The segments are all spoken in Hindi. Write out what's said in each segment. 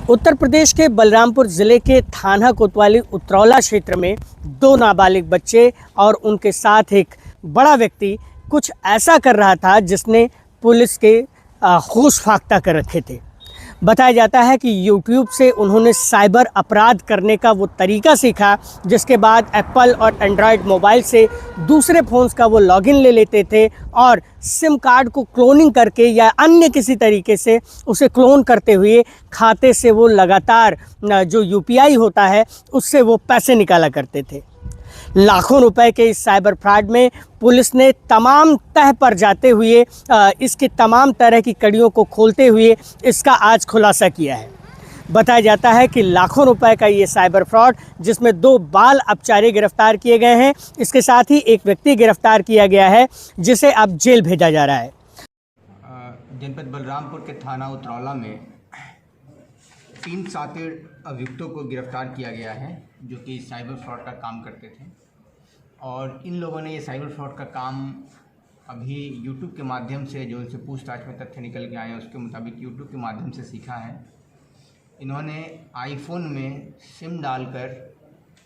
उत्तर प्रदेश के बलरामपुर ज़िले के थाना कोतवाली उतरौला क्षेत्र में दो नाबालिग बच्चे और उनके साथ एक बड़ा व्यक्ति कुछ ऐसा कर रहा था जिसने पुलिस के होश फाख्ता कर रखे थे। बताया जाता है कि YouTube से उन्होंने साइबर अपराध करने का वो तरीका सीखा, जिसके बाद एप्पल और एंड्रॉयड मोबाइल से दूसरे फ़ोन्स का वो लॉगिन ले लेते थे और सिम कार्ड को क्लोनिंग करके या अन्य किसी तरीके से उसे क्लोन करते हुए खाते से वो लगातार जो UPI होता है उससे वो पैसे निकाला करते थे। लाखों रुपए के इस साइबर फ्रॉड में पुलिस ने तमाम तह पर जाते हुए इसकी तमाम तरह की कड़ियों को खोलते हुए इसका आज खुलासा किया है। बताया जाता है कि लाखों रुपए का ये साइबर फ्रॉड, जिसमें 2 बाल अपचारी गिरफ्तार किए गए हैं, इसके साथ ही एक व्यक्ति गिरफ्तार किया गया है जिसे अब जेल भेजा जा रहा है। जनपद बलरामपुर के थाना उतरौला में 3 शातिर अभियुक्तों को गिरफ्तार किया गया है जो कि साइबर फ्रॉड का काम करते थे। और इन लोगों ने ये साइबर फ्रॉड का काम अभी YouTube के माध्यम से, जो इनसे पूछताछ में तथ्य निकल के आए हैं उसके मुताबिक YouTube के माध्यम से सीखा है। इन्होंने आईफोन में सिम डालकर,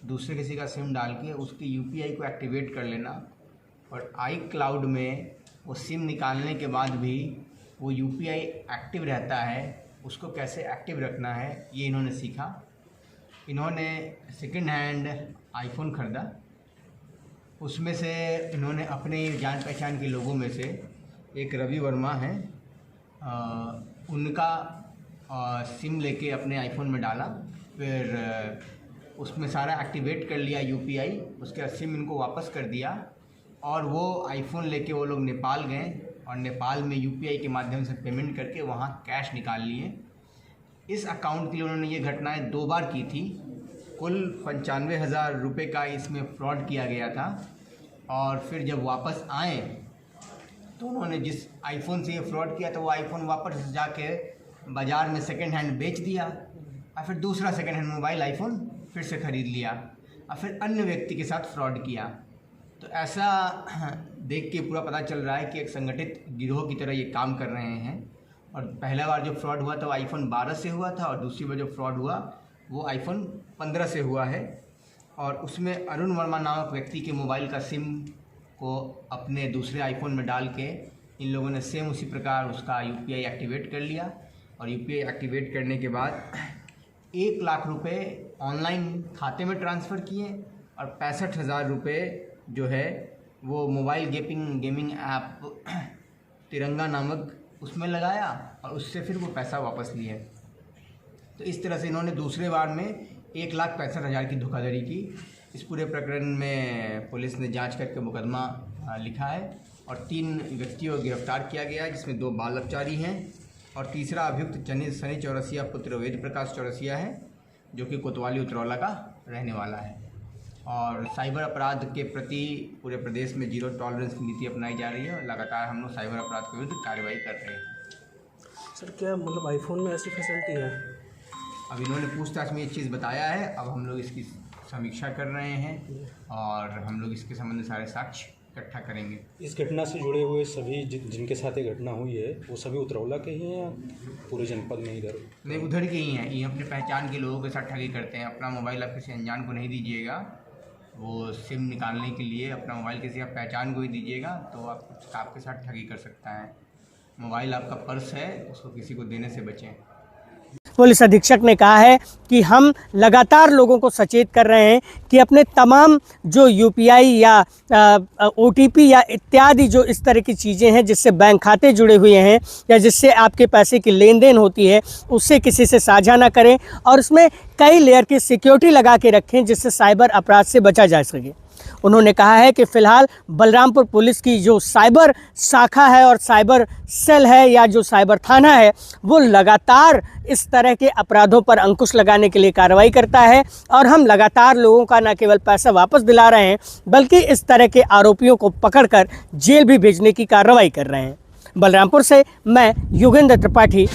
दूसरे किसी का सिम डाल के उसकी UPI को एक्टिवेट कर लेना और iCloud में वो सिम निकालने के बाद भी वो UPI एक्टिव रहता है, उसको कैसे एक्टिव रखना है ये इन्होंने सीखा। इन्होंने सेकंड हैंड आईफोन ख़रीदा, उसमें से इन्होंने अपने जान पहचान के लोगों में से एक रवि वर्मा है, उनका सिम लेके अपने आईफोन में डाला, फिर उसमें सारा एक्टिवेट कर लिया UPI, उसके बाद सिम इनको वापस कर दिया और वो आईफोन लेके वो लोग नेपाल गए और नेपाल में UPI के माध्यम से पेमेंट करके वहाँ कैश निकाल लिए। इस अकाउंट के लिए उन्होंने ये घटनाएं 2 बार की थी। कुल 95,000 रुपये का इसमें फ्रॉड किया गया था। और फिर जब वापस आए तो उन्होंने जिस आईफोन से ये फ्रॉड किया था वो आईफोन वापस जाके बाज़ार में सेकंड हैंड बेच दिया और फिर दूसरा सेकंड हैंड मोबाइल आईफोन फिर से ख़रीद लिया और फिर अन्य व्यक्ति के साथ फ्रॉड किया। तो ऐसा देख के पूरा पता चल रहा है कि एक संगठित गिरोह की तरह ये काम कर रहे हैं। और पहला बार जो फ्रॉड हुआ था वो आईफोन 12 से हुआ था और दूसरी बार जो फ्रॉड हुआ वो आईफोन 15 से हुआ है। और उसमें अरुण वर्मा नामक व्यक्ति के मोबाइल का सिम को अपने दूसरे आईफोन में डाल के इन लोगों ने सेम उसी प्रकार उसका UPI एक्टिवेट कर लिया और UPI एक्टिवेट करने के बाद 1 लाख रुपए ऑनलाइन खाते में ट्रांसफ़र किए और 65,000 रुपये जो है वो मोबाइल गेमिंग ऐप तिरंगा नामक उसमें लगाया और उससे फिर वो पैसा वापस लिए। तो इस तरह से इन्होंने दूसरे बार में 1,65,000 की धोखाधड़ी की। इस पूरे प्रकरण में पुलिस ने जांच करके मुकदमा लिखा है और 3 व्यक्तियों को गिरफ्तार किया गया है, जिसमें 2 बाल अपचारी हैं और तीसरा अभियुक्त सनी चौरसिया पुत्र वेद प्रकाश चौरसिया है जो कि कोतवाली उतरौला का रहने वाला है। और साइबर अपराध के प्रति पूरे प्रदेश में 0 टॉलरेंस की नीति अपनाई जा रही है और लगातार हम लोग साइबर अपराध के विरुद्ध कार्रवाई कर रहे हैं। सर, क्या मतलब आईफोन में ऐसी फैसिलिटी है? अब इन्होंने पूछताछ में ये चीज़ बताया है, अब हम लोग इसकी समीक्षा कर रहे हैं और हम लोग इसके संबंध में सारे साक्ष्य इकट्ठा करेंगे। इस घटना से जुड़े हुए सभी जिनके साथ ये घटना हुई है वो सभी उतरौला के ही हैं या पूरे जनपद में इधर? नहीं, उधर के ही हैं। ये अपने पहचान के लोगों के साथ ठगी करते हैं। अपना मोबाइल आप किसी अनजान को नहीं दीजिएगा, वो सिम निकालने के लिए अपना मोबाइल किसी आप पहचान को ही दीजिएगा तो आपके साथ ठगी कर सकता है। मोबाइल आपका पर्स है, उसको किसी को देने से बचें। पुलिस अधीक्षक ने कहा है कि हम लगातार लोगों को सचेत कर रहे हैं कि अपने तमाम जो UPI या OTP या इत्यादि जो इस तरह की चीज़ें हैं जिससे बैंक खाते जुड़े हुए हैं या जिससे आपके पैसे की लेन देन होती है उससे किसी से साझा ना करें और उसमें कई लेयर की सिक्योरिटी लगा के रखें जिससे साइबर अपराध से बचा जा सके। उन्होंने कहा है कि फ़िलहाल बलरामपुर पुलिस की जो साइबर शाखा है और साइबर सेल है या जो साइबर थाना है वो लगातार इस तरह के अपराधों पर अंकुश लगाने के लिए कार्रवाई करता है और हम लगातार लोगों का न केवल पैसा वापस दिला रहे हैं बल्कि इस तरह के आरोपियों को पकड़कर जेल भी भेजने की कार्रवाई कर रहे हैं। बलरामपुर से मैं योगेंद्र त्रिपाठी।